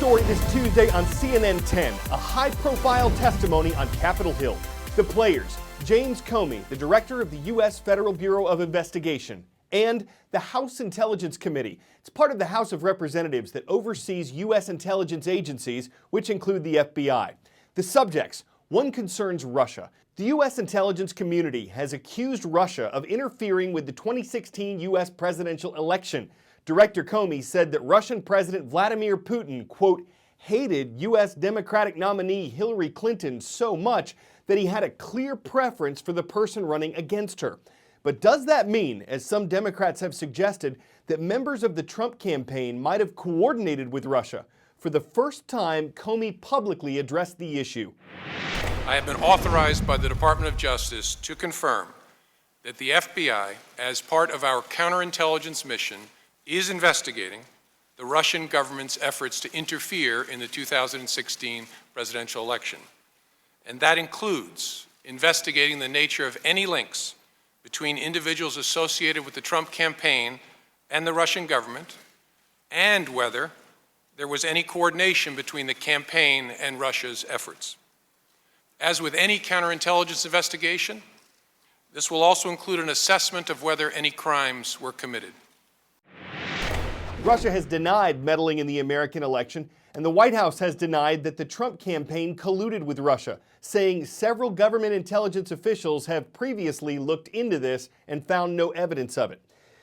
story this Tuesday on CNN10, a high-profile testimony on Capitol Hill. The players, James Comey, the director of the U.S. Federal Bureau of Investigation, and the House Intelligence Committee. It's part of the House of Representatives that oversees U.S. intelligence agencies, which include the FBI. The subjects, one concerns Russia. The U.S. intelligence community has accused Russia of interfering with the 2016 U.S. presidential election. Director Comey said that Russian President Vladimir Putin, quote, hated U.S. Democratic nominee Hillary Clinton so much that he had a clear preference for the person running against her. But does that mean, as some Democrats have suggested, that members of the Trump campaign might have coordinated with Russia? For the first time, Comey publicly addressed the issue. I have been authorized by the Department of Justice to confirm that the FBI, as part of our counterintelligence mission, is investigating the Russian government's efforts to interfere in the 2016 presidential election. And that includes investigating the nature of any links between individuals associated with the Trump campaign and the Russian government, and whether there was any coordination between the campaign and Russia's efforts. As with any counterintelligence investigation, this will also include an assessment of whether any crimes were committed. Russia has denied meddling in the American election, and the White House has denied that the Trump campaign colluded with Russia, saying several government intelligence officials have previously looked into this and found no evidence of it.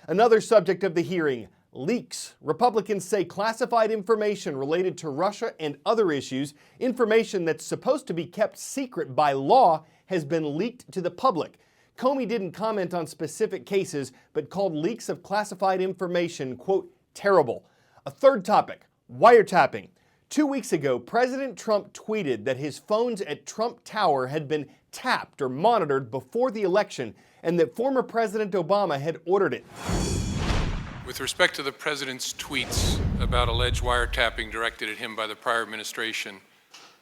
Another subject of the hearing, leaks. Republicans say classified information related to Russia and other issues, information that's supposed to be kept secret by law, has been leaked to the public. Comey didn't comment on specific cases, but called leaks of classified information, quote, terrible. A third topic, wiretapping. 2 weeks ago, President Trump tweeted that his phones at Trump Tower had been tapped or monitored before the election, and that former President Obama had ordered it. With respect to the president's tweets about alleged wiretapping directed at him by the prior administration,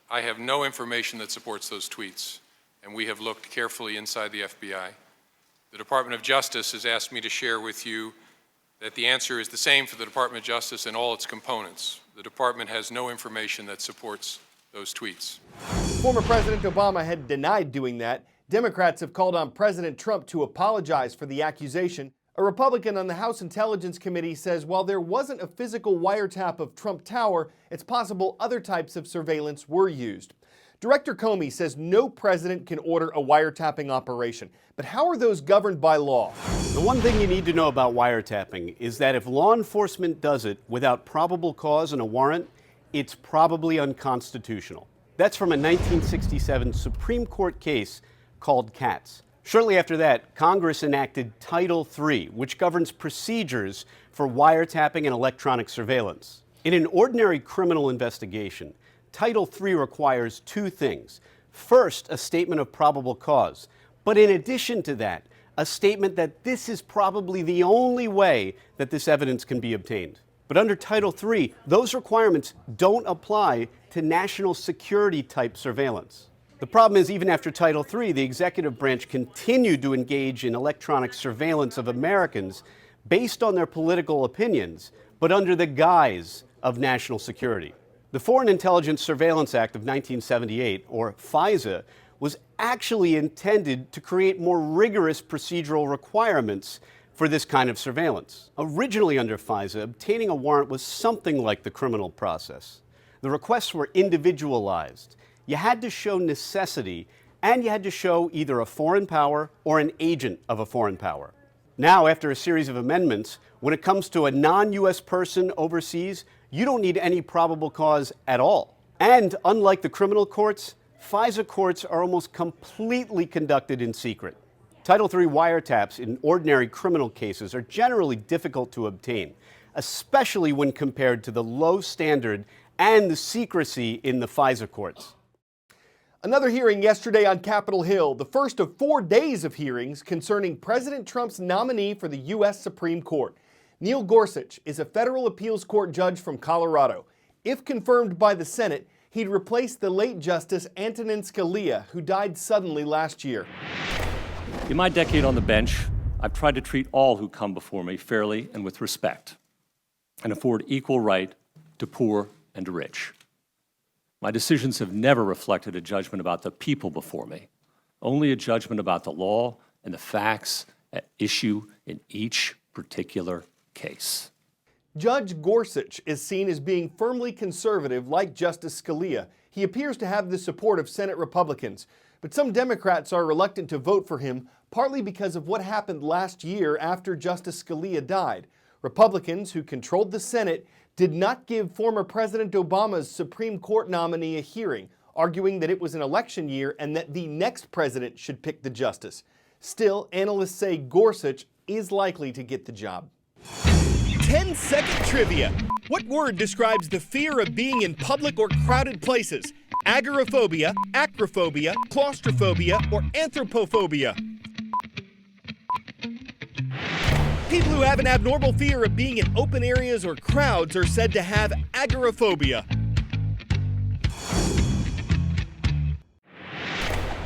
I have no information that supports those tweets, and we have looked carefully inside the FBI. The Department of Justice has asked me to share with you that the answer is the same for the Department of Justice and all its components. The department has no information that supports those tweets. Former President Obama had denied doing that. Democrats have called on President Trump to apologize for the accusation. A Republican on the House Intelligence Committee says while there wasn't a physical wiretap of Trump Tower, it's possible other types of surveillance were used. Director Comey says no president can order a wiretapping operation. But how are those governed by law? The one thing you need to know about wiretapping is that if law enforcement does it without probable cause and a warrant, it's probably unconstitutional. That's from a 1967 Supreme Court case called Katz. Shortly after that, Congress enacted Title III, which governs procedures for wiretapping and electronic surveillance. In an ordinary criminal investigation, Title III requires two things. First, a statement of probable cause. But in addition to that, a statement that this is probably the only way that this evidence can be obtained. But under Title III, those requirements don't apply to national security type surveillance. The problem is, even after Title III, the executive branch continued to engage in electronic surveillance of Americans based on their political opinions, but under the guise of national security. The Foreign Intelligence Surveillance Act of 1978, or FISA, was actually intended to create more rigorous procedural requirements for this kind of surveillance. Originally under FISA, obtaining a warrant was something like the criminal process. The requests were individualized. You had to show necessity, and you had to show either a foreign power or an agent of a foreign power. Now, after a series of amendments, when it comes to a non-U.S. person overseas, you don't need any probable cause at all. And unlike the criminal courts, FISA courts are almost completely conducted in secret. Title III wiretaps in ordinary criminal cases are generally difficult to obtain, especially when compared to the low standard and the secrecy in the FISA courts. Another hearing yesterday on Capitol Hill, the first of 4 days of hearings concerning President Trump's nominee for the U.S. Supreme Court. Neil Gorsuch is a federal appeals court judge from Colorado. If confirmed by the Senate, he'd replace the late Justice Antonin Scalia, who died suddenly last year. In my decade on the bench, I've tried to treat all who come before me fairly and with respect, and afford equal right to poor and rich. My decisions have never reflected a judgment about the people before me, only a judgment about the law and the facts at issue in each particular case. Judge Gorsuch is seen as being firmly conservative like Justice Scalia. He appears to have the support of Senate Republicans, but some Democrats are reluctant to vote for him, partly because of what happened last year after Justice Scalia died. Republicans, who controlled the Senate, did not give former President Obama's Supreme Court nominee a hearing, arguing that it was an election year and that the next president should pick the justice. Still, analysts say Gorsuch is likely to get the job. 10-second trivia. What word describes the fear of being in public or crowded places? Agoraphobia, acrophobia, claustrophobia, or anthropophobia? People who have an abnormal fear of being in open areas or crowds are said to have agoraphobia.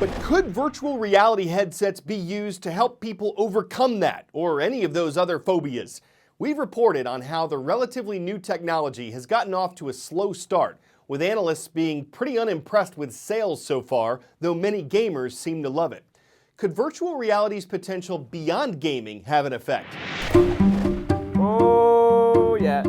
But could virtual reality headsets be used to help people overcome that, or any of those other phobias? We've reported on how the relatively new technology has gotten off to a slow start, with analysts being pretty unimpressed with sales so far, though many gamers seem to love it. Could virtual reality's potential beyond gaming have an effect? Oh, yeah.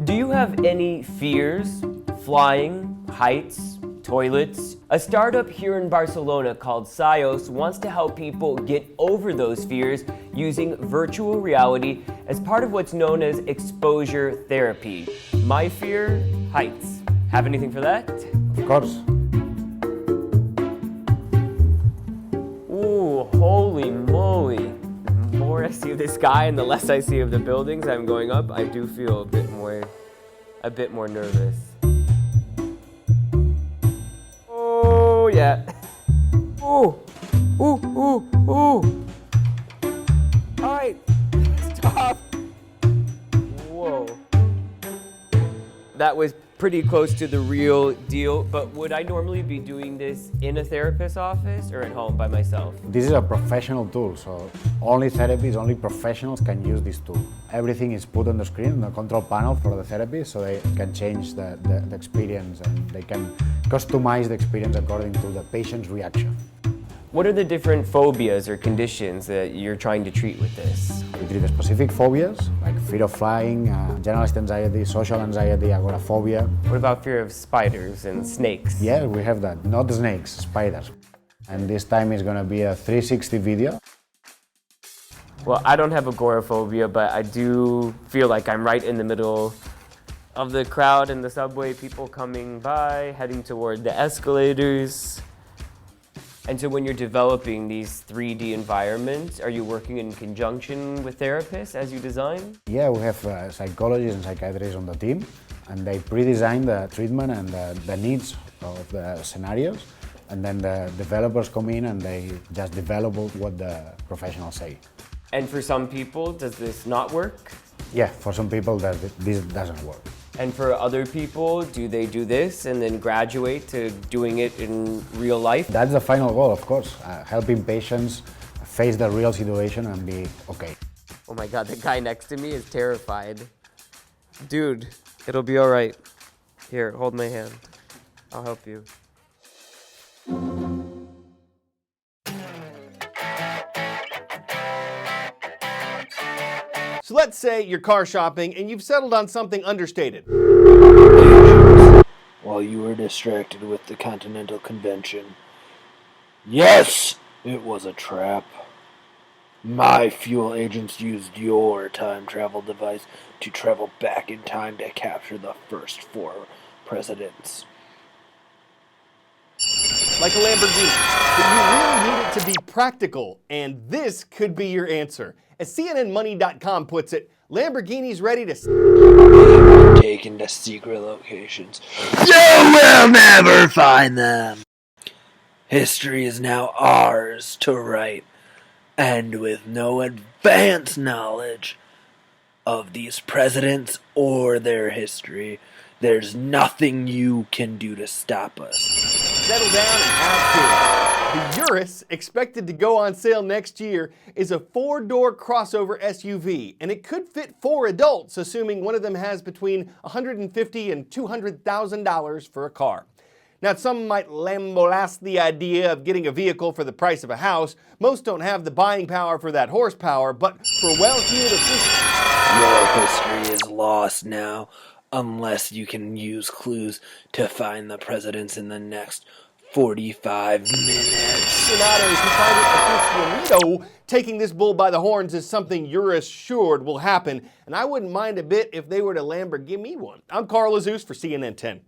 Do you have any fears? Flying, heights, toilets? A startup here in Barcelona called Sios wants to help people get over those fears using virtual reality as part of what's known as exposure therapy. My fear? Heights. Have anything for that? Of course. Ooh, holy moly. The more I see of the sky and the less I see of the buildings I'm going up, I do feel a bit more nervous. Oh yeah. Ooh, ooh, ooh, ooh. All right, stop. Whoa. That was pretty close to the real deal, but would I normally be doing this in a therapist's office or at home by myself? This is a professional tool, so only therapists, only professionals can use this tool. Everything is put on the screen, on the control panel for the therapist, so they can change the experience and they can customize the experience according to the patient's reaction. What are the different phobias or conditions that you're trying to treat with this? We treat specific phobias, like fear of flying, generalist anxiety, social anxiety, agoraphobia. What about fear of spiders and snakes? Yeah, we have that. Not snakes, spiders. And this time is going to be a 360 video. Well, I don't have agoraphobia, but I do feel like I'm right in the middle of the crowd in the subway, people coming by, heading toward the escalators. And so when you're developing these 3D environments, are you working in conjunction with therapists as you design? Yeah, we have psychologists and psychiatrists on the team, and they pre-design the treatment and the needs of the scenarios, and then the developers come in and they just develop what the professionals say. And for some people, does this not work? Yeah, for some people this doesn't work. And for other people, do they do this and then graduate to doing it in real life? That's the final goal, of course, helping patients face the real situation and be okay. Oh my God, the guy next to me is terrified. Dude, it'll be all right. Here, hold my hand. I'll help you. So let's say you're car shopping and you've settled on something understated. While you were distracted with the Continental Convention. Yes, it was a trap. My fuel agents used your time travel device to travel back in time to capture the first 4 presidents. Like a Lamborghini, but you really need it to be practical, and this could be your answer. As CNNmoney.com puts it, Lamborghini's ready to Taken to secret locations. You will never find them. History is now ours to write, and with no advance knowledge of these presidents or their history, there's nothing you can do to stop us. settle down and have kids. The Urus, expected to go on sale next year, is a 4-door crossover SUV, and it could fit 4 adults, assuming one of them has between $150,000 and $200,000 for a car. Now, some might lambaste the idea of getting a vehicle for the price of a house. Most don't have the buying power for that horsepower, but for well-heeled officials, Your history is lost now, unless you can use clues to find the presidents in the next 45 minutes. aficionados who find it aficionado taking this bull by the horns is something you're assured will happen, and I wouldn't mind a bit if they were to Lamborghini one. I'm Carl Azus for CNN10.